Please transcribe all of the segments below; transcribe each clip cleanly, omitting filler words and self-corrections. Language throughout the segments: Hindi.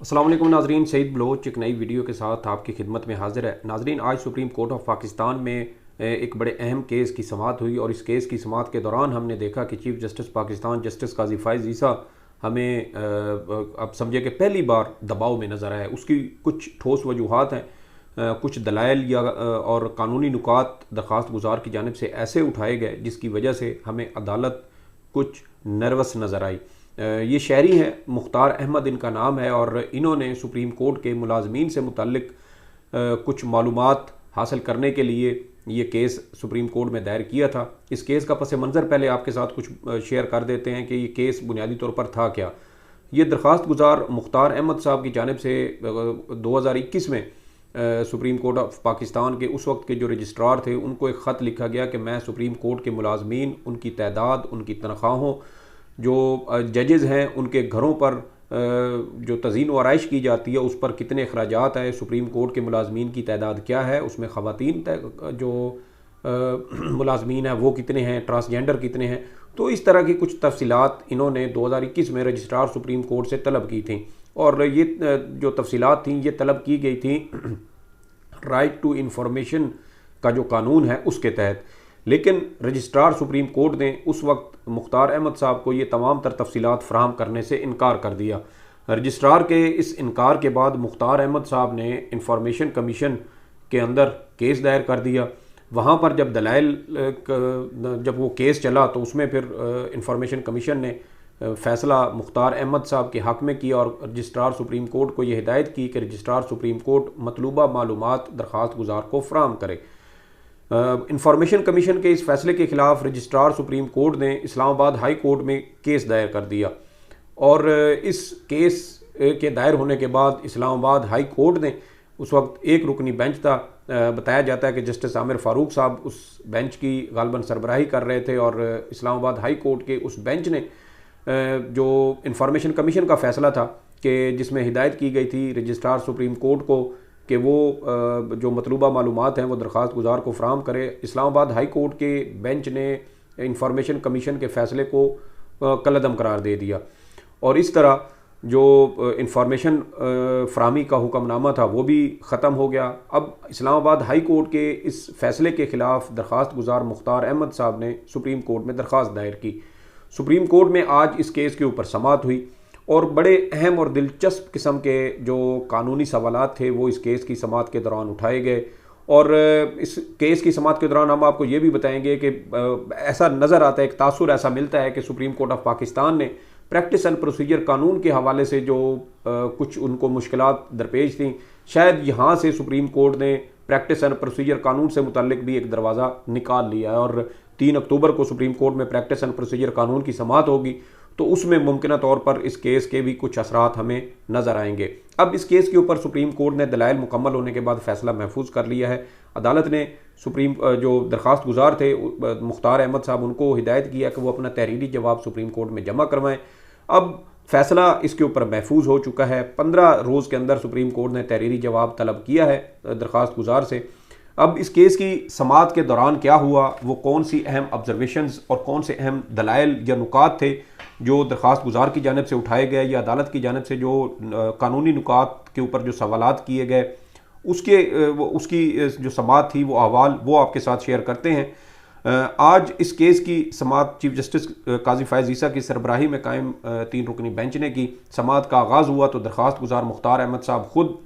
अस्सलाम वालेकुम नाजरीन, सईद बलोच एक नई वीडियो के साथ आपकी खिदमत में हाजिर है। नाजरीन, आज सुप्रीम कोर्ट ऑफ पाकिस्तान में एक बड़े अहम केस की समाअत हुई और इस केस की समाअत के दौरान हमने देखा कि चीफ जस्टिस पाकिस्तान जस्टिस काजी फ़ाइज़ ईसा हमें अब समझे कि पहली बार दबाव में नज़र आया। उसकी कुछ ठोस वजूहात हैं, कुछ दलाइल या और कानूनी नुकात दरख्वास्त गुजार की जानिब से ऐसे उठाए गए जिसकी वजह से हमें अदालत कुछ नर्वस नज़र आई। ये शहरी हैं, मुख्तार अहमद इनका नाम है और इन्होंने सुप्रीम कोर्ट के मुलाजमीन से मुतल्लिक कुछ मालूमात हासिल करने के लिए ये केस सुप्रीम कोर्ट में दायर किया था। इस केस का पस मंज़र पहले आपके साथ कुछ शेयर कर देते हैं कि ये केस बुनियादी तौर पर था क्या। ये दरख्वास्त गुजार मुख्तार अहमद साहब की जानिब से 2021 में सुप्रीम कोर्ट ऑफ पाकिस्तान के उस वक्त के जो रजिस्ट्रार थे उनको एक ख़त लिखा गया कि मैं सुप्रीम कोर्ट के मुलाजमीन, उनकी तादाद, उनकी तनख्वाहों, जो जजेज़ हैं उनके घरों पर जो तज़ीन व आरइश की जाती है उस पर कितने अखराजात है, सुप्रीम कोर्ट के मुलाजमीन की तादाद क्या है, उसमें ख़वातीन जो मुलाजमीन हैं वो कितने हैं, ट्रांसजेंडर कितने हैं। तो इस तरह की कुछ तफसीलात इन्होंने 2021 में रजिस्ट्रार सुप्रीम कोर्ट से तलब की थी और ये जो तफसीलात थी ये तलब की गई थी राइट टू इंफॉर्मेशन का जो कानून है उसके तहत। लेकिन रजिस्ट्रार सुप्रीम कोर्ट ने उस वक्त मुख्तार अहमद साहब को ये तमाम तर तफसीलात फ़राहम करने से इनकार कर दिया। रजिस्ट्रार के इस इनकार के बाद मुख्तार अहमद साहब ने इंफॉर्मेशन कमीशन के अंदर केस दायर कर दिया। वहाँ पर जब दलाइल जब वो केस चला तो उसमें फिर इंफॉर्मेशन कमीशन ने फ़ैसला मुख्तार अहमद साहब के हक़ में किया और रजिस्ट्रार सुप्रीम कोर्ट को ये हिदायत की कि रजिस्ट्रार सुप्रीम कोर्ट मतलूबा मालूमात दरख्वास्त गुजार को फ़राहम करे। इंफॉर्मेशन कमीशन के इस फैसले के खिलाफ रजिस्ट्रार सुप्रीम कोर्ट ने इस्लामाबाद हाई कोर्ट में केस दायर कर दिया और इस केस के दायर होने के बाद इस्लामाबाद हाई कोर्ट ने उस वक्त एक रुकनी बेंच था, बताया जाता है कि जस्टिस आमिर फ़ारूक साहब उस बेंच की गालबन सरबराही कर रहे थे और इस्लामाबाद हाई कोर्ट के उस बेंच ने जो इंफॉर्मेशन कमीशन का फ़ैसला था कि जिसमें हिदायत की गई थी रजिस्ट्रार सुप्रीम कोर्ट को कि वो जो मतलूबा मालूमात हैं वो दरख्वास्त गुजार को फ़राहम करे, इस्लामाबाद हाई कोर्ट के बेंच ने इंफॉर्मेशन कमीशन के फ़ैसले को कलअदम करार दे दिया और इस तरह जो इंफॉर्मेशन फ़राहमी का हुक्मनामा था वो भी ख़त्म हो गया। अब इस्लामाबाद हाई कोर्ट के इस फ़ैसले के ख़िलाफ़ दरख्वास्त गुजार मुख्तार अहमद साहब ने सुप्रीम कोर्ट में दरख्वास्त दायर की। सुप्रीम कोर्ट में आज इस केस के ऊपर समाअत हुई और बड़े अहम और दिलचस्प किस्म के जो कानूनी सवालात थे वो इस केस की समाअत के दौरान उठाए गए और इस केस की समाअत के दौरान हम आपको ये भी बताएंगे कि ऐसा नज़र आता है, एक तासुर ऐसा मिलता है कि सुप्रीम कोर्ट ऑफ पाकिस्तान ने प्रैक्टिस एंड प्रोसीजर कानून के हवाले से जो कुछ उनको मुश्किलात दरपेश थी, शायद यहाँ से सुप्रीम कोर्ट ने प्रैक्टिस एंड प्रोसीजर कानून से मुतल्लिक भी एक दरवाज़ा निकाल लिया है और 3 अक्टूबर को सुप्रीम कोर्ट में प्रैक्टिस एंड प्रोसीजर कानून की समाअत होगी तो उसमें मुमकिन तौर पर इस केस के भी कुछ असरात हमें नज़र आएंगे। अब इस केस के ऊपर सुप्रीम कोर्ट ने दलाइल मुकम्मल होने के बाद फ़ैसला महफूज कर लिया है। अदालत ने सुप्रीम जो दरख्वास्त गुजार थे मुख्तार अहमद साहब उनको हिदायत किया कि वो अपना तहरीरी जवाब सुप्रीम कोर्ट में जमा करवाएं। अब फ़ैसला इसके ऊपर महफूज हो चुका है। 15 रोज़ के अंदर सुप्रीम कोर्ट ने तहरीरी जवाब तलब किया है दरख्वास्त गुजार से। अब इस केस की समाअत के दौरान क्या हुआ, वो कौन सी अहम ऑब्जर्वेशंस और कौन से अहम दलाइल या नुकात थे जो दरख्वास्त गुजार की जानिब से उठाए गए या अदालत की जानिब से जो कानूनी नुकात के ऊपर जो सवालात किए गए उसकी जो समाअत थी वो अहवाल वो आपके साथ शेयर करते हैं। आज इस केस की समाअत चीफ जस्टिस काजी फ़ाइज़ ईसा की सरबराही में कायम 3 रुकनी बेंच ने की। समाअत का आगाज़ हुआ तो दरख्वास्त गुजार मुख्तार अहमद साहब खुद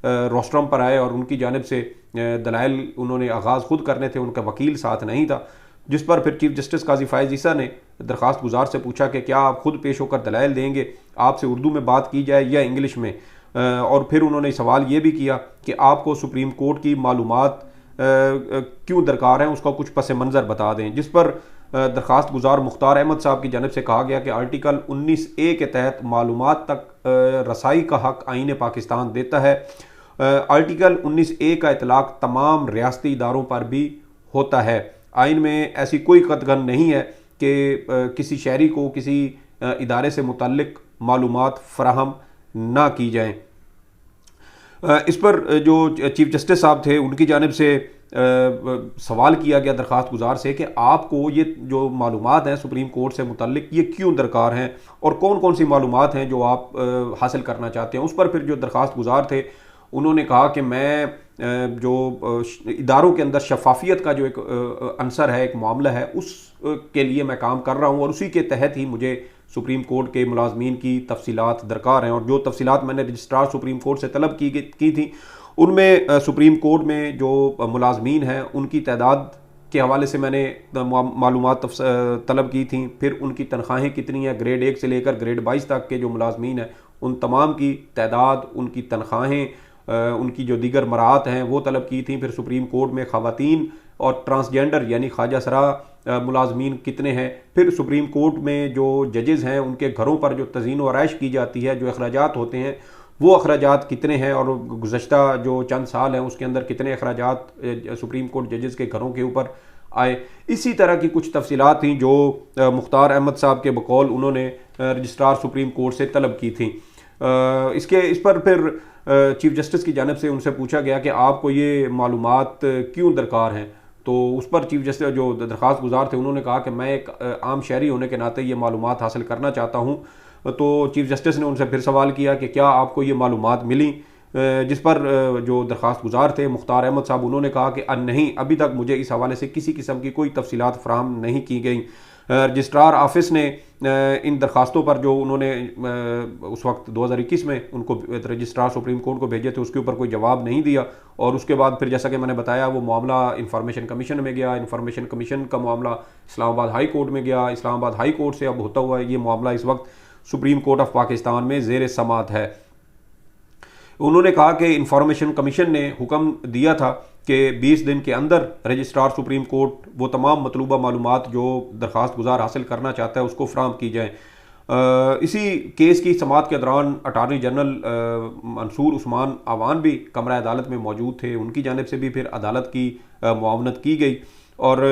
रोस्ट्रम पर आए और उनकी जानिब से दलाइल उन्होंने आगाज़ खुद करने थे, उनका वकील साथ नहीं था, जिस पर फिर चीफ जस्टिस काजी फ़ाइज़ ईसा ने दरख्वास्त गुजार से पूछा कि क्या आप खुद पेश होकर दलाइल देंगे, आपसे उर्दू में बात की जाए या इंग्लिश में। और फिर उन्होंने सवाल ये भी किया कि आपको सुप्रीम कोर्ट की मालूमात क्यों दरकार हैं, उसका कुछ पस मंज़र बता दें। जिस पर दरख्वास्त गुजार मुख्तार अहमद साहब की जानिब से कहा गया कि आर्टिकल 19A के तहत मालूमात तक रसाई का हक़ आईन पाकिस्तान देता है। आर्टिकल 19A का इतलाक़ तमाम रियासती इदारों पर भी होता है। आइन में ऐसी कोई कतगन नहीं है कि किसी शहरी को किसी इदारे से मुतल्लिक मालूमात फ़राहम ना की जाएँ। इस पर जो चीफ जस्टिस साहब थे उनकी जानिब से सवाल किया गया दरख्वास्त गुजार से कि आपको ये जो मालूमात हैं सुप्रीम कोर्ट से मुतल्लिक ये क्यों दरकार हैं और कौन कौन सी मालूमात हैं जो आप हासिल करना चाहते हैं। उस पर फिर जो दरख्वास्त गुजार थे उन्होंने कहा कि मैं जो इदारों के अंदर शफाफियत का जो एक अंसर है, एक मामला है, उस के लिए मैं काम कर रहा हूँ और उसी के तहत ही मुझे सुप्रीम कोर्ट के मुलाजमीन की तफसीलात दरकार हैं। और जो तफसीलात मैंने रजिस्ट्रार सुप्रीम कोर्ट से तलब की थी उनमें सुप्रीम कोर्ट में जो मुलाजमीन हैं उनकी तादाद के हवाले से मैंने मालूमात तलब की थी। फिर उनकी तनख्वाहें कितनी हैं, ग्रेड 1 से लेकर ग्रेड 22 तक के जो मुलाजमीन हैं उन तमाम की तादाद, उनकी तनख्वाहें, उनकी जो दीगर मराहत हैं वो तलब की थी। फिर सुप्रीम कोर्ट में ख़वातीन और ट्रांसजेंडर यानी ख्वाजा सरा मुलाजमीन कितने हैं। फिर सुप्रीम कोर्ट में जो जजेज़ हैं उनके घरों पर जो तज़ीन व आराइश की जाती है, जो अखराजात होते हैं वो अखराजात कितने हैं और गुज़श्ता जो चंद साल हैं उसके अंदर कितने अखराजात सुप्रीम कोर्ट जजेज़ के घरों के ऊपर आए। इसी तरह की कुछ तफसीलात थी जो मुख्तार अहमद साहब के बकौल उन्होंने रजिस्ट्रार सुप्रीम कोर्ट से तलब की थी। इस पर फिर चीफ जस्टिस की जानिब से उनसे पूछा गया कि आपको ये मालूमात क्यों दरकार हैं। तो उस पर चीफ जस्टिस जो दरख्वास्त गुजार थे उन्होंने कहा कि मैं एक आम शहरी होने के नाते ये मालूमात हासिल करना चाहता हूँ। तो चीफ जस्टिस ने उनसे फिर सवाल किया कि क्या आपको ये मालूमात मिली, जिस पर जो दरख्वास्त गुजार थे मुख्तार अहमद साहब उन्होंने कहा कि नहीं, अभी तक मुझे इस हवाले से किसी किस्म की कोई तफसीलात फराहम नहीं की गई। रजिस्ट्रार ऑफिस ने इन दरख्वास्तों पर जो उन्होंने उस वक्त 2021 में उनको रजिस्ट्रार सुप्रीम कोर्ट को भेजे थे उसके ऊपर कोई जवाब नहीं दिया। और उसके बाद फिर जैसा कि मैंने बताया वो मामला इंफॉर्मेशन कमीशन में गया, इंफॉर्मेशन कमीशन का मामला इस्लामाबाद हाई कोर्ट में गया, इस्लामाबाद हाई कोर्ट से अब होता हुआ ये मामला इस वक्त सुप्रीम कोर्ट ऑफ पाकिस्तान में ज़ेर समाअत है। उन्होंने कहा कि इंफॉर्मेशन कमीशन ने हुक्म दिया था कि 20 दिन के अंदर रजिस्ट्रार सुप्रीम कोर्ट वो तमाम मतलूबा मालूमात जो दरख्वास्त गुजार हासिल करना चाहता है उसको फ्राहम की जाए। इसी केस की समाअत के दौरान अटारनी जनरल मंसूर उस्मान आवान भी कमरा अदालत में मौजूद थे। उनकी जानिब से भी फिर अदालत की मुआवनत की गई और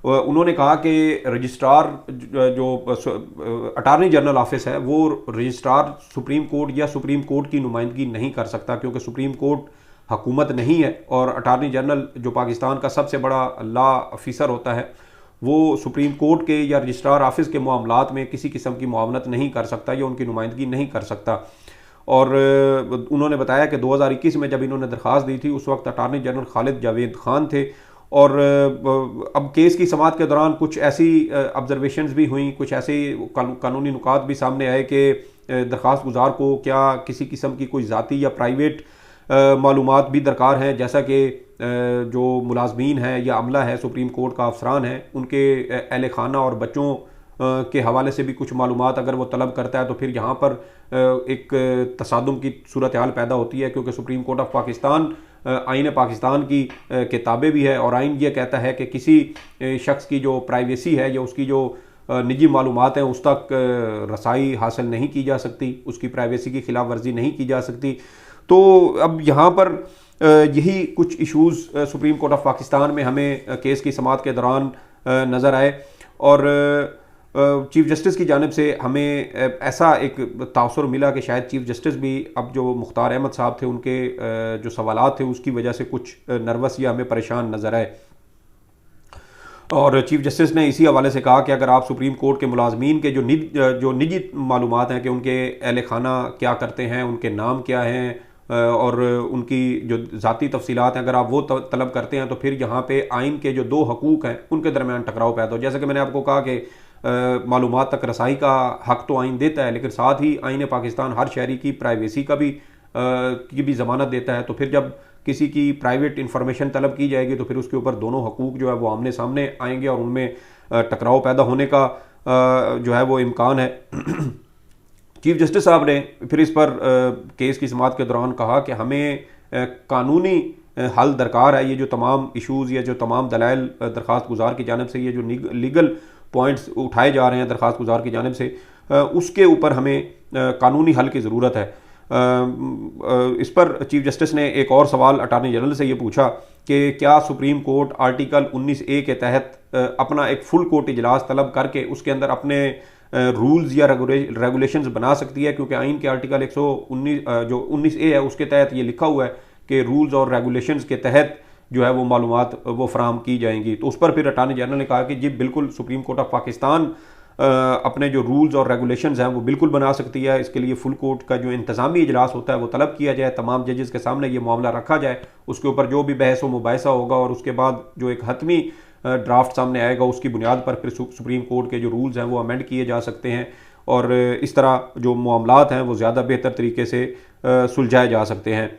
उन्होंने कहा कि रजिस्ट्रार जो अटारनी जनरल ऑफिस है वो रजिस्ट्रार सुप्रीम कोर्ट या सुप्रीम कोर्ट की नुमाइंदगी नहीं कर सकता, क्योंकि सुप्रीम कोर्ट हुकूमत नहीं है और अटारनी जनरल जो पाकिस्तान का सबसे बड़ा लॉ ऑफिसर होता है वो सुप्रीम कोर्ट के या रजिस्ट्रार ऑफिस के मामलात में किसी किस्म की मुआवनत नहीं कर सकता या उनकी नुमाइंदगी नहीं कर सकता। और उन्होंने बताया कि 2021 में जब इन्होंने दरख्वास्त दी थी उस वक्त अटारनी जनरल खालिद जावेद खान थे। और अब केस की समाअत के दौरान कुछ ऐसी ऑब्जर्वेशंस भी हुई, कुछ ऐसे कानूनी नुकात भी सामने आए कि दरख्वास्त गुजार को क्या किसी किस्म की कोई ज़ाती या प्राइवेट मालूमात भी दरकार हैं, जैसा कि जो मुलाजमीन हैं या अमला है सूप्रीम कोर्ट का अफसरान है उनके अहल खाना और बच्चों के हवाले से भी कुछ मालूमात अगर वो तलब करता है तो फिर यहाँ पर एक तसादुम की सूरत हाल पैदा होती है, क्योंकि सुप्रीम कोर्ट ऑफ पाकिस्तान आइन पाकिस्तान की किताबें भी है और आइन ये कहता है कि किसी शख्स की जो प्राइवेसी है या उसकी जो निजी मालूमात हैं उस तक रसाई हासिल नहीं की जा सकती, उसकी प्राइवेसी की खिलाफ वर्जी नहीं की जा सकती। तो अब यहाँ पर यही कुछ issues supreme court of Pakistan में हमें केस की समाअत के दौरान नज़र आए और चीफ जस्टिस की जानिब से हमें ऐसा एक तासुर मिला कि शायद चीफ जस्टिस भी अब जो मुख्तार अहमद साहब थे उनके जो सवालात थे उसकी वजह से कुछ नर्वस या हमें परेशान नज़र आए। और चीफ जस्टिस ने इसी हवाले से कहा कि अगर आप सुप्रीम कोर्ट के मुलाजमीन के जो निजी मालूमात हैं कि उनके अहल खाना क्या करते हैं, उनके नाम क्या हैं और उनकी जो ज़ाती तफसीलात हैं, अगर आप वो तलब करते हैं तो फिर यहाँ पे आइन के जो दो हकूक़ हैं उनके दरमियान टकराव पैदा हो। जैसे कि मैंने आपको कहा कि मालूमात तक रसाई का हक़ तो आइन देता है, लेकिन साथ ही आइन पाकिस्तान हर शहरी की प्राइवेसी का भी ज़मानत देता है। तो फिर जब किसी की प्राइवेट इंफॉर्मेशन तलब की जाएगी तो फिर उसके ऊपर दोनों हकूक़ जो है वो आमने सामने आएंगे और उनमें टकराव पैदा होने का जो है वो इम्कान है। चीफ जस्टिस साहब ने फिर इस पर केस की समाअत के दौरान कहा कि हमें कानूनी हल दरकार है। ये जो तमाम इशूज़ या जो तमाम दलाइल दरख्वास्त गुजार की जानिब से ये जो लीगल पॉइंट्स उठाए जा रहे हैं दरख्वास्त गुजार की जानिब से उसके ऊपर हमें कानूनी हल की ज़रूरत है। इस पर चीफ जस्टिस ने एक और सवाल अटार्नी जनरल से ये पूछा कि क्या सुप्रीम कोर्ट आर्टिकल 19A के तहत अपना एक फुल कोर्ट इजलास तलब करके उसके अंदर अपने रूल्स या रेगुलेशंस बना सकती है, क्योंकि आइन के आर्टिकल 119 जो 19A है उसके तहत ये लिखा हुआ है कि रूल्स और रेगुलेशंस के तहत जो है वो मालूमात वो फराहम की जाएंगी। तो उस पर फिर अटार्नी जनरल ने कहा कि जी बिल्कुल सुप्रीम कोर्ट ऑफ पाकिस्तान अपने जो रूल्स और रेगुलेशंस हैं वो बिल्कुल बना सकती है। इसके लिए फुल कोर्ट का जो इंतज़ामी इजलास होता है वो तलब किया जाए, तमाम जजेस के सामने ये मामला रखा जाए, उसके ऊपर जो भी बहस व मुबाहिसा होगा और उसके बाद जो एक हतमी ड्राफ्ट सामने आएगा उसकी बुनियाद पर फिर सुप्रीम कोर्ट के जो रूल्स हैं वो अमेंड किए जा सकते हैं और इस तरह जो मामलात हैं वो ज़्यादा बेहतर तरीके से सुलझाए जा सकते हैं।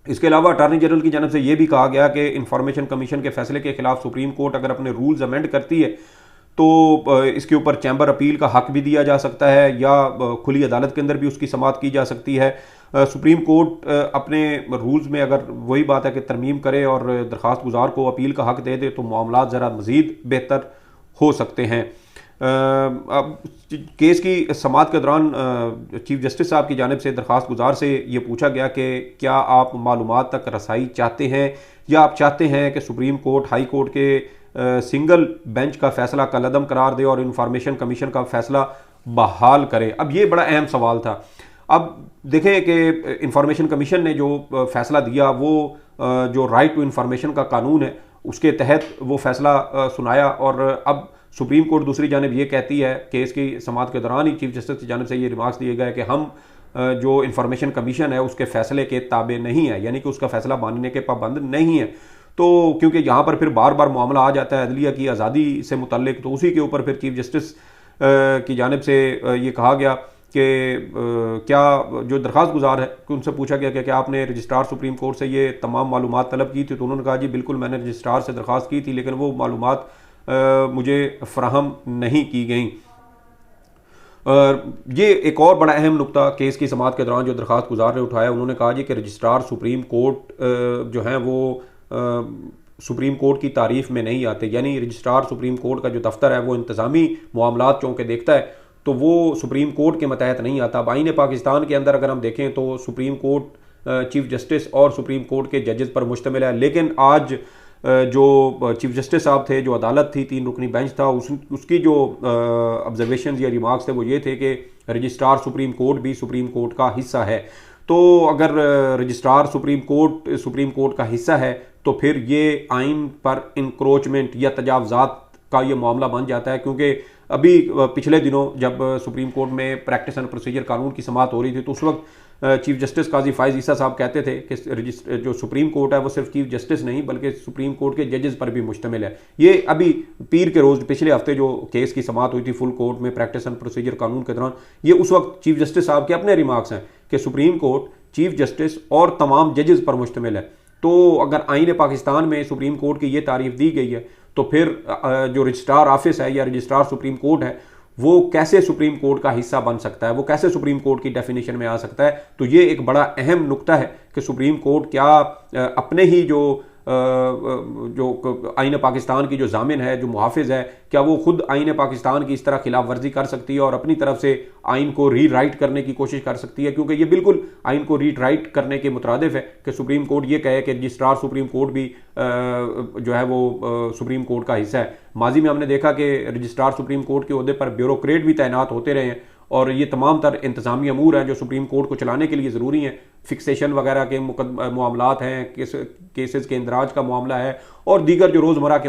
इसके अलावा अटार्नी जनरल की जानब से यह भी कहा गया कि इंफॉर्मेशन कमीशन के फैसले के खिलाफ सुप्रीम कोर्ट अगर अपने रूल्स अमेंड करती है तो इसके ऊपर चैम्बर अपील का हक भी दिया जा सकता है या खुली अदालत के अंदर भी उसकी समाअत की जा सकती है। सुप्रीम कोर्ट अपने रूल्स में अगर वही बात है कि तरमीम करे और दरख्वास्त गुजार को अपील का हक दे दे तो मामला ज़रा मज़ीद बेहतर हो सकते हैं। अब केस की समाअत के दौरान चीफ जस्टिस साहब की जानिब से दरख्वास्त गुजार से ये पूछा गया कि क्या आप मालूमात तक रसाई चाहते हैं या आप चाहते हैं कि सुप्रीम कोर्ट हाई कोर्ट के सिंगल बेंच का फैसला कलअदम करार दे और इंफॉर्मेशन कमीशन का फैसला बहाल करे। अब ये बड़ा अहम सवाल था। अब देखें कि इंफॉर्मेशन कमीशन ने जो फैसला दिया वो जो राइट टू इंफॉर्मेशन का कानून है उसके तहत वो फैसला सुनाया और अब सुप्रीम कोर्ट दूसरी जानिब ये कहती है केस की समाअत के दौरान ही चीफ जस्टिस की जानिब से ये रिमार्क्स दिए गए कि हम जो इंफॉर्मेशन कमीशन है उसके फैसले के ताबे नहीं है, यानी कि उसका फैसला मानने के पाबंद नहीं है। तो क्योंकि यहाँ पर फिर बार बार मामला आ जाता है अदलिया की आज़ादी से मुतल्लिक, तो उसी के ऊपर फिर चीफ जस्टिस की जानिब से ये कहा गया कि क्या जो दरख्वास्त गुजार है कि उनसे पूछा गया कि क्या आपने रजिस्ट्रार सुप्रीम कोर्ट से ये तमाम मालूमात तलब की थी, तो उन्होंने कहा जी बिल्कुल मैंने रजिस्ट्रार से दरख्वास्त की थी लेकिन वो मालूमात मुझे फराहम नहीं की गई। ये एक और बड़ा अहम नुक्ता केस की समाअत के दौरान जो दरख्वास्त गुजार ने उठाया, उन्होंने कहा जी कि रजिस्ट्रार सुप्रीम कोर्ट जो हैं वो सुप्रीम कोर्ट की तारीफ में नहीं आते, यानी रजिस्ट्रार सुप्रीम कोर्ट का जो दफ्तर है वो इंतज़ामी मामलात चौंके देखता है तो वो सुप्रीम कोर्ट के मतहत नहीं आता। आईन पाकिस्तान के अंदर अगर हम देखें तो सुप्रीम कोर्ट चीफ जस्टिस और सुप्रीम कोर्ट के जजेस पर मुश्तमिल है, लेकिन आज जो चीफ जस्टिस साहब थे, जो अदालत थी, 3 रुकनी बेंच था, उसकी जो ऑब्जर्वेशन या रिमार्क्स थे वो ये थे कि रजिस्ट्रार सुप्रीम कोर्ट भी सुप्रीम कोर्ट का हिस्सा है। तो अगर रजिस्ट्रार सुप्रीम कोर्ट का हिस्सा है तो फिर ये आइन पर इंक्रोचमेंट या तजावजात का ये मामला बन जाता है, क्योंकि अभी पिछले दिनों जब सुप्रीम कोर्ट में प्रैक्टिस एंड प्रोसीजर कानून की समाअत हो रही थी तो उस वक्त चीफ जस्टिस काजी फायज ईसा साहब कहते थे कि जो सुप्रीम कोर्ट है वो सिर्फ चीफ जस्टिस नहीं बल्कि सुप्रीम कोर्ट के जजेस पर भी मुश्तमिल है। ये अभी पीर के रोज़ पिछले हफ्ते जो केस की समाअत हुई थी फुल कोर्ट में प्रैक्टिस एंड प्रोसीजर कानून के दौरान, ये उस वक्त चीफ जस्टिस साहब के अपने रिमार्क्स हैं कि सुप्रीम कोर्ट, चीफ जस्टिस और तमाम जजेस पर मुश्तमिल है। तो अगर आईन पाकिस्तान में सुप्रीम कोर्ट की ये तारीफ दी गई है तो फिर जो रजिस्ट्रार ऑफिस है या रजिस्ट्रार सुप्रीम कोर्ट है वो कैसे सुप्रीम कोर्ट का हिस्सा बन सकता है, वो कैसे सुप्रीम कोर्ट की डेफिनेशन में आ सकता है। तो ये एक बड़ा अहम नुक्ता है कि सुप्रीम कोर्ट क्या अपने ही जो आईन पाकिस्तान की जो जामिन है, जो मुहाफिज है, क्या वो खुद आईन पाकिस्तान की इस तरह खिलाफ वर्जी कर सकती है और अपनी तरफ से आइन को रीराइट करने की कोशिश कर सकती है, क्योंकि ये बिल्कुल आइन को रीराइट करने के मुतरादिफ है कि सुप्रीम कोर्ट ये कहे कि रजिस्ट्रार सुप्रीम कोर्ट भी जो है वो सुप्रीम कोर्ट का हिस्सा है। माजी में हमने देखा कि रजिस्ट्रार सुप्रीम कोर्ट के ओहदे पर ब्यूरोक्रेट भी तैनात होते रहे हैं और ये तमाम तर इंतज़ामी अमूर हैं जो सुप्रीम कोर्ट को चलाने के लिए ज़रूरी हैं। फिक्सेशन वगैरह के मामलात हैं, केसेस के इंदराज का मामला है और दीगर जो रोज़मर्रा के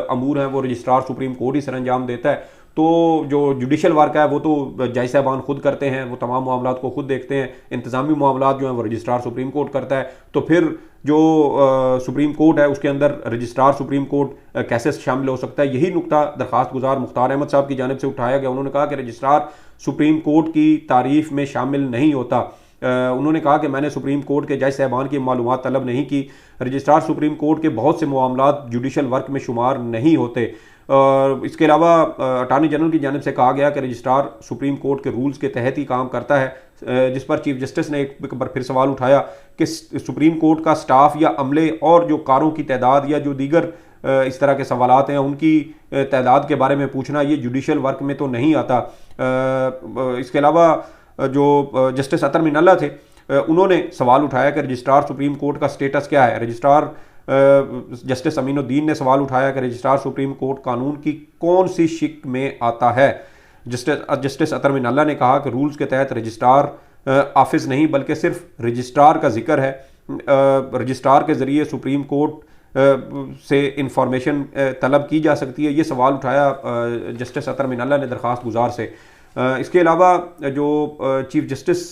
अमूर हैं वो रजिस्ट्रार सुप्रीम कोर्ट ही सर अंजाम देता है। तो जो जुडिशल वर्क है वो तो जज साहबान खुद करते हैं, वो तमाम मामलात को खुद देखते हैं। इंतज़ामी मामलात जो हैं वो रजिस्ट्रार सुप्रीम कोर्ट करता है। तो फिर जो सुप्रीम कोर्ट है उसके अंदर रजिस्ट्रार सुप्रीम कोर्ट कैसे शामिल हो सकता है, यही नुक्ता दरख्वास्त गुजार मुख्तार अहमद साहब की जानिब से उठाया गया। उन्होंने कहा कि रजिस्ट्रार सुप्रीम कोर्ट की तारीफ में शामिल नहीं होता। उन्होंने कहा कि मैंने सुप्रीम कोर्ट के जज साहबान की मालूमात तलब नहीं की। रजिस्ट्रार सुप्रीम कोर्ट के बहुत से मामलात जुडिशल वर्क में शुमार नहीं होते। और इसके अलावा अटार्नी जनरल की जानिब से कहा गया कि रजिस्ट्रार सुप्रीम कोर्ट के रूल्स के तहत ही काम करता है, जिस पर चीफ जस्टिस ने एक बार फिर सवाल उठाया कि सुप्रीम कोर्ट का स्टाफ या अमले और जो कारों की तादाद या जो दीगर इस तरह के सवालात हैं उनकी तादाद के बारे में पूछना ये जुडिशल वर्क में तो नहीं आता। इसके अलावा जो जस्टिस अतर मिनल्ला थे उन्होंने सवाल उठाया कि रजिस्ट्रार सुप्रीम कोर्ट का स्टेटस क्या है। रजिस्ट्रार जस्टिस अमीनुद्दीन ने सवाल उठाया कि रजिस्ट्रार सुप्रीम कोर्ट कानून की कौन सी शिक में आता है। जस्टिस अतर मिनल्ला ने कहा कि रूल्स के तहत रजिस्ट्रार ऑफिस नहीं बल्कि सिर्फ रजिस्ट्रार का जिक्र है। रजिस्ट्रार के ज़रिए सुप्रीम कोर्ट से इंफॉर्मेशन तलब की जा सकती है। ये सवाल उठाया जस्टिस अतर मिनल्ला ने दरख्वास्त गुजार से। इसके अलावा जो चीफ जस्टिस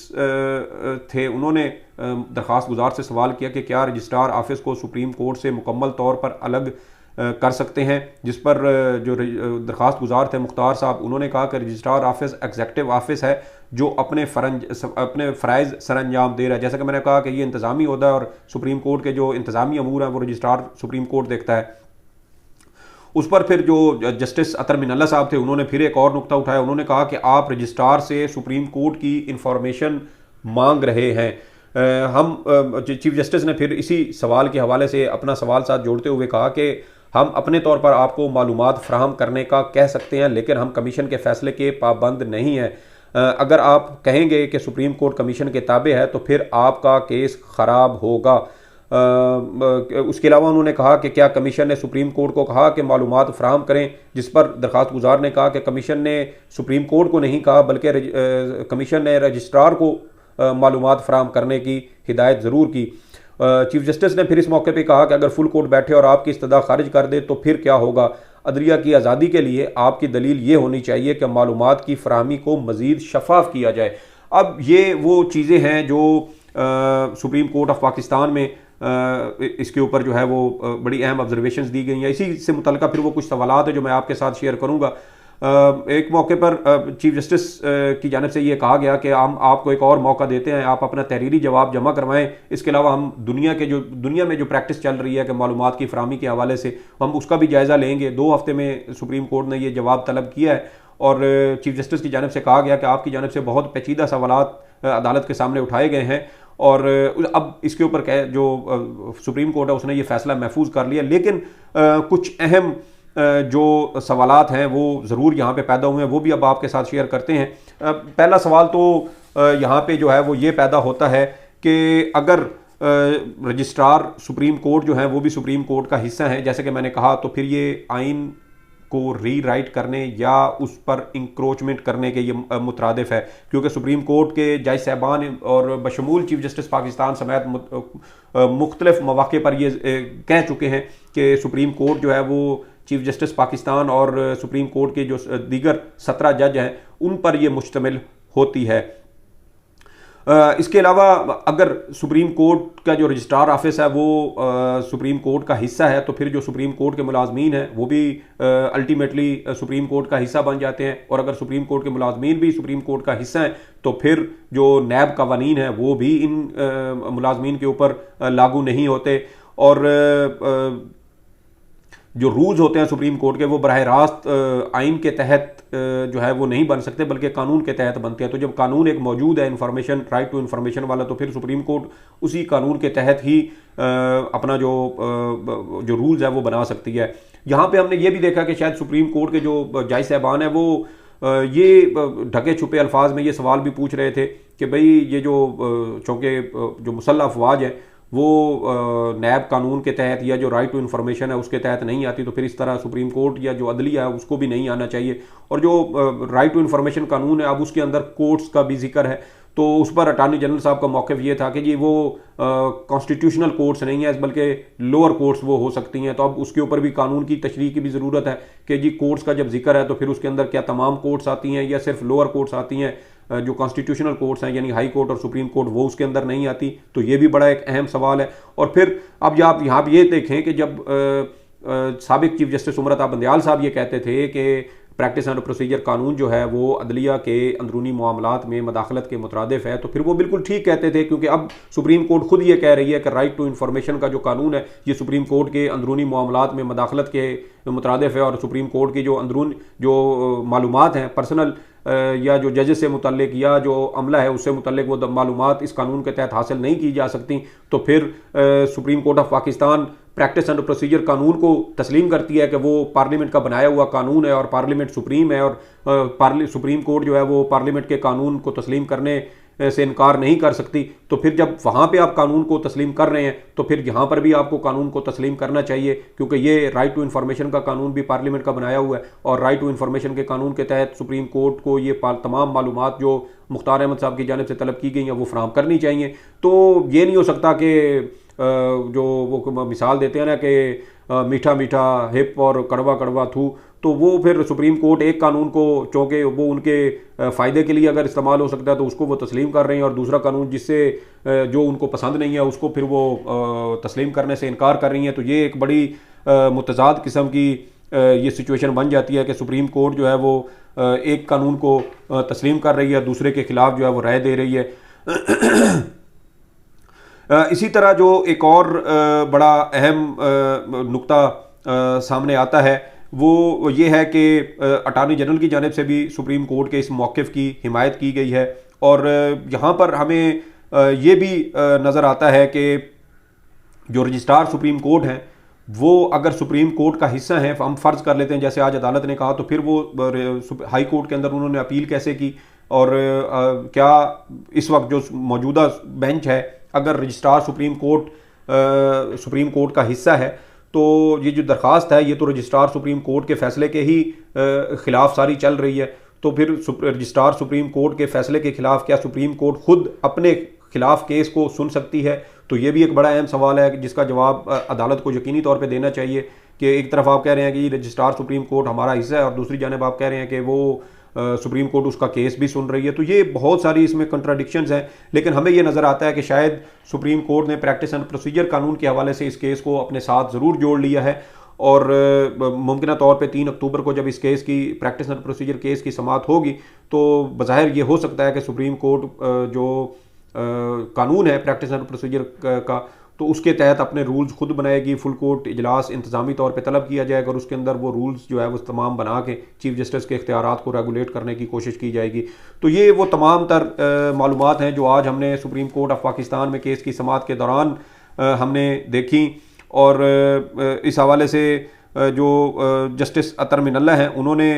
थे उन्होंने दरख्वास्त गुजार से सवाल किया कि क्या रजिस्ट्रार ऑफिस को सुप्रीम कोर्ट से मुकम्मल तौर पर अलग कर सकते हैं, जिस पर जो दरख्वास्त गुजार थे मुख्तार साहब, उन्होंने कहा कि रजिस्ट्रार ऑफिस एग्जेक्टिव ऑफिस है जो अपने फ़राइज़ सर अंजाम दे रहा है। जैसा कि मैंने कहा कि ये इंतज़ामी ओहदा है और सुप्रीम कोर्ट के जो इंतज़ामी अमूर हैं वो रजिस्ट्रार सुप्रीम कोर्ट देखता है। उस पर फिर जो जस्टिस अतर मिनल्ला साहब थे उन्होंने फिर एक और नुक्ता उठाया। उन्होंने कहा कि आप रजिस्ट्रार से सुप्रीम कोर्ट की इंफॉर्मेशन मांग रहे हैं। हम चीफ जस्टिस ने फिर इसी सवाल के हवाले से अपना सवाल साथ जोड़ते हुए कहा कि हम अपने तौर पर आपको मालूमात फराहम करने का कह सकते हैं, लेकिन हम कमीशन के फैसले के पाबंद नहीं हैं। अगर आप कहेंगे कि सुप्रीम कोर्ट कमीशन के ताबे है तो फिर आपका केस ख़राब होगा। उसके अलावा उन्होंने कहा कि क्या कमीशन ने सुप्रीम कोर्ट को कहा कि मालूमात फराहम करें, जिस पर दरख्वास्त गुजार ने कहा कि कमीशन ने सुप्रीम कोर्ट को नहीं कहा बल्कि कमीशन ने रजिस्ट्रार को मालूमात फराहम करने की हिदायत ज़रूर की। चीफ जस्टिस ने फिर इस मौके पर कहा कि अगर फुल कोर्ट बैठे और आपकी इस्तदा खारिज कर दे तो फिर क्या होगा। अदलिया की आज़ादी के लिए आपकी दलील ये होनी चाहिए कि मालूमात की फराहमी को मज़ीद शफाफ किया जाए। अब ये वो चीज़ें हैं जो सुप्रीम कोर्ट ऑफ पाकिस्तान में इसके ऊपर जो है वो बड़ी अहम ऑब्जर्वेशंस दी गई हैं। इसी से मुतल्लिक़ फिर वो कुछ सवालात है जो मैं आपके साथ शेयर करूँगा। एक मौके पर चीफ जस्टिस की जानिब से ये कहा गया कि हम आपको एक और मौका देते हैं, आप अपना तहरीरी जवाब जमा करवाएं। इसके अलावा हम दुनिया में जो प्रैक्टिस चल रही है कि मालूमात की फराहमी के हवाले से हम उसका भी जायज़ा लेंगे। 2 हफ्ते में सुप्रीम कोर्ट ने ये जवाब तलब किया है और चीफ जस्टिस की जानिब से कहा गया कि आपकी जानिब से बहुत पेचीदा सवालात अदालत के सामने उठाए गए हैं और अब इसके ऊपर जो सुप्रीम कोर्ट है उसने ये फैसला महफूज कर लिया। लेकिन कुछ अहम जो सवालात हैं वो ज़रूर यहाँ पे पैदा हुए हैं, वो भी अब आपके साथ शेयर करते हैं। पहला सवाल तो यहाँ पे जो है वो ये पैदा होता है कि अगर रजिस्ट्रार सुप्रीम कोर्ट जो है वो भी सुप्रीम कोर्ट का हिस्सा है, जैसे कि मैंने कहा, तो फिर ये आइन को रीराइट करने या उस पर इंक्रोचमेंट करने के ये मुतरादिफ है, क्योंकि सुप्रीम कोर्ट के जज साहबान और बशमूल चीफ जस्टिस पाकिस्तान समेत मुख्तलिफ मौके पर ये कह चुके हैं कि सुप्रीम कोर्ट जो है वो चीफ जस्टिस पाकिस्तान और सुप्रीम कोर्ट के जो दीगर 17 जज हैं उन पर ये मुश्तमिल होती है। इसके अलावा अगर सुप्रीम कोर्ट का जो रजिस्ट्रार ऑफिस है वो सुप्रीम कोर्ट का हिस्सा है तो फिर जो सुप्रीम कोर्ट के मुलाजमीन हैं वो भी अल्टीमेटली सुप्रीम कोर्ट का हिस्सा बन जाते हैं, और अगर सुप्रीम कोर्ट के मुलाजमीन भी सुप्रीम कोर्ट का हिस्सा हैं तो फिर जो नैब कवानीन है वो भी इन मुलाजमीन के ऊपर लागू नहीं होते, और जो रूल्स होते हैं सुप्रीम कोर्ट के वो बराह रास्त आइन के तहत जो है वो नहीं बन सकते बल्कि कानून के तहत बनते हैं। तो जब कानून एक मौजूद है इन्फॉर्मेशन, राइट टू इन्फॉर्मेशन वाला, तो फिर सुप्रीम कोर्ट उसी कानून के तहत ही अपना जो रूल्स है वो बना सकती है। यहाँ पे हमने ये भी देखा कि शायद सुप्रीम कोर्ट के जो जज साहबान हैं वो ये ढके छुपे अल्फाज में ये सवाल भी पूछ रहे थे कि भाई ये जो चूँकि जो मुसल्लह अफवाज है वो नैब कानून के तहत या जो राइट टू इन्फॉर्मेशन है उसके तहत नहीं आती, तो फिर इस तरह सुप्रीम कोर्ट या जो अदलिया है उसको भी नहीं आना चाहिए। और जो राइट टू इन्फॉर्मेशन कानून है अब उसके अंदर कोर्ट्स का भी जिक्र है, तो उस पर अटॉर्नी जनरल साहब का मौक़िफ़ ये था कि जी वो कॉन्स्टिट्यूशनल कोर्ट्स नहीं है बल्कि लोअर कोर्ट्स वो हो सकती हैं। तो अब उसके ऊपर भी कानून की तशरीह की भी ज़रूरत है कि जी कोर्ट्स का जब जिक्र है तो फिर उसके अंदर क्या तमाम कोर्ट्स आती हैं या सिर्फ लोअर कोर्ट्स आती हैं, जो कॉन्स्टिट्यूशनल कोर्ट्स हैं यानी हाई कोर्ट और सुप्रीम कोर्ट वो उसके अंदर नहीं आती। तो ये भी बड़ा एक अहम सवाल है। और फिर अब आप यहाँ पर ये देखें कि जब साबिक चीफ जस्टिस उमर अता बंदयाल साहब ये कहते थे कि प्रैक्टिस एंड प्रोसीजर कानून जो है वो अदलिया के अंदरूनी मामलात में मदाखलत के मुतरादिफ है, तो फिर वो बिल्कुल ठीक कहते थे, क्योंकि अब सुप्रीम कोर्ट खुद ये कह रही है कि राइट टू इन्फॉर्मेशन का जो कानून है ये सुप्रीम कोर्ट के अंदरूनी मामलात में मदाखलत के मुतरादिफ है, और सुप्रीम कोर्ट की जो अंदरून जो मालूमात हैं पर्सनल या जो जजेस से मुतल्लिक या जो अमला है उससे मुतल्लिक वो मालूमात इस कानून के तहत हासिल नहीं की जा सकती। तो फिर supreme court of Pakistan practice and procedure कानून को तस्लीम करती है कि वो पार्लियामेंट का बनाया हुआ कानून है और पार्लियामेंट सुप्रीम है, और सुप्रीम कोर्ट जो है वो पार्लियामेंट के कानून को तस्लीम करने से इनकार नहीं कर सकती। तो फिर जब वहाँ पे आप कानून को तस्लीम कर रहे हैं तो फिर यहाँ पर भी आपको कानून को तस्लीम करना चाहिए, क्योंकि ये राइट टू इन्फॉर्मेशन का कानून भी पार्लियामेंट का बनाया हुआ है, और राइट टू इन्फॉर्मेशन के कानून के तहत सुप्रीम कोर्ट को ये तमाम मालूमात जो मुख्तार अहमद साहब की जानिब से तलब की गई हैं वो फराहम करनी चाहिए। तो ये नहीं हो सकता कि जो वो मिसाल देते हैं ना कि मीठा मीठा हिप और कड़वा कड़वा थू, तो वो फिर सुप्रीम कोर्ट एक कानून को चूँकि वो उनके फ़ायदे के लिए अगर इस्तेमाल हो सकता है तो उसको वो तस्लीम कर रहे हैं, और दूसरा कानून जिससे जो उनको पसंद नहीं है उसको फिर वो तस्लीम करने से इनकार कर रही हैं। तो ये एक बड़ी मुतज़ाद किस्म की ये सिचुएशन बन जाती है कि सुप्रीम कोर्ट जो है वो एक कानून को तस्लीम कर रही है, दूसरे के खिलाफ जो है वो राय दे रही है। इसी तरह जो एक और बड़ा अहम नुक्ता सामने आता है वो ये है कि अटॉर्नी जनरल की जानिब से भी सुप्रीम कोर्ट के इस मौक़िफ़ की हिमायत की गई है, और यहाँ पर हमें ये भी नज़र आता है कि जो रजिस्ट्रार सुप्रीम कोर्ट हैं वो अगर सुप्रीम कोर्ट का हिस्सा हैं, हम फ़र्ज़ कर लेते हैं जैसे आज अदालत ने कहा, तो फिर वो हाई कोर्ट के अंदर उन्होंने अपील कैसे की, और क्या इस वक्त जो मौजूदा बेंच है अगर रजिस्ट्रार सुप्रीम कोर्ट का हिस्सा है तो ये जो दरख्वास्त है ये तो रजिस्ट्रार सुप्रीम कोर्ट के फैसले के ही खिलाफ सारी चल रही है, तो फिर रजिस्ट्रार सुप्रीम कोर्ट के फैसले के खिलाफ क्या सुप्रीम कोर्ट खुद अपने खिलाफ केस को सुन सकती है? तो ये भी एक बड़ा अहम सवाल है जिसका जवाब अदालत को यकीनी तौर पे देना चाहिए कि एक तरफ आप कह रहे हैं कि रजिस्ट्रार सुप्रीम कोर्ट हमारा हिस्सा है और दूसरी जानिब आप कह रहे हैं कि वो सुप्रीम कोर्ट उसका केस भी सुन रही है। तो ये बहुत सारी इसमें कंट्राडिक्शंस हैं, लेकिन हमें ये नज़र आता है कि शायद सुप्रीम कोर्ट ने प्रैक्टिस एंड प्रोसीजर कानून के हवाले से इस केस को अपने साथ ज़रूर जोड़ लिया है, और मुमकिन तौर पे 3 अक्टूबर को जब इस केस की प्रैक्टिस एंड प्रोसीजर केस की समाअत होगी तो बज़ाहिर ये हो सकता है कि सुप्रीम कोर्ट जो कानून है प्रैक्टिस एंड प्रोसीजर का तो उसके तहत अपने रूल्स खुद बनाएगी। फुल कोर्ट इजलास इंतजामी तौर पे तलब किया जाएगा और उसके अंदर वो रूल्स जो है वो तमाम बना के चीफ जस्टिस के इख्तियारात को रेगुलेट करने की कोशिश की जाएगी। तो ये वो तमाम तर मालूमात हैं जो आज हमने सुप्रीम कोर्ट ऑफ पाकिस्तान में केस की समाअत के दौरान हमने देखी, और इस हवाले से जो जस्टिस अतर मिनल्ला हैं उन्होंने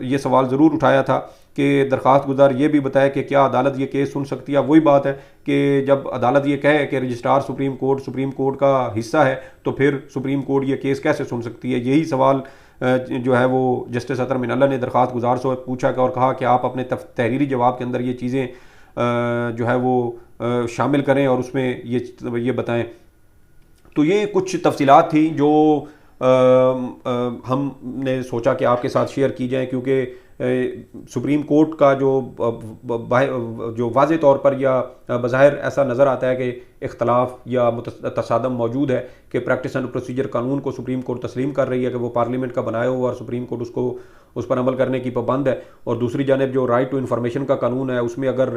ये सवाल ज़रूर उठाया था कि दरख्वास्त गुजार ये भी बताया कि क्या अदालत ये केस सुन सकती है। वही बात है कि जब अदालत ये कहे कि रजिस्ट्रार सुप्रीम कोर्ट का हिस्सा है तो फिर सुप्रीम कोर्ट ये केस कैसे सुन सकती है। यही सवाल जो है वो जस्टिस अतर मिनल्ला ने दरख्वास्त गुजार से पूछा और कहा कि आप अपने तहरीरी जवाब के अंदर ये चीज़ें जो है वो शामिल करें और उसमें ये बताएं। तो ये कुछ तफसीलात थी जो हमने सोचा कि आपके साथ शेयर की जाए, क्योंकि सुप्रीम कोर्ट का जो वाज़े तौर पर या बज़ाहिर ऐसा नज़र आता है कि इख्तलाफ या तसादम मौजूद है कि प्रैक्टिस एंड प्रोसीजर कानून को सुप्रीम कोर्ट तस्लीम कर रही है कि वो पार्लियामेंट का बनाया हुआ और सुप्रीम कोर्ट उस पर अमल करने की पाबंद है, और दूसरी जानिब जो राइट टू इन्फॉर्मेशन का कानून है उसमें अगर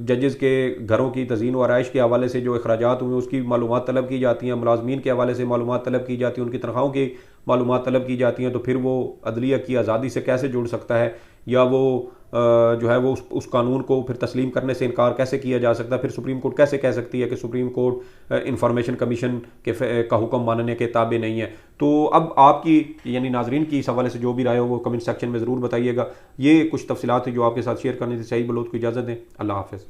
जजेस के घरों की तज़ीन व आराइश के हवाले से जो अखराजात हुए उसकी मालूमात तलब की जाती हैं, मुलाजमीन के हवाले से मालूमात तलब की जाती हैं, उनकी तनख्वाहों की मालूमात तलब की जाती हैं, तो फिर वो अदलिया की आज़ादी से कैसे जुड़ सकता है, या वो जो है वो उस कानून को फिर तस्लीम करने से इनकार कैसे किया जा सकता है। फिर सुप्रीम कोर्ट कैसे कह सकती है कि सुप्रीम कोर्ट इंफॉर्मेशन कमीशन का हुक्म मानने के ताबे नहीं है। तो अब आपकी यानी नाजरीन की इस हवाले से जो भी राय हो वो कमेंट सेक्शन में ज़रूर बताइएगा। ये कुछ तफसीलात थी जो आपके साथ शेयर करनी थी। सही बलोच को इजाज़त दें। अल्लाह हाफ़िज़।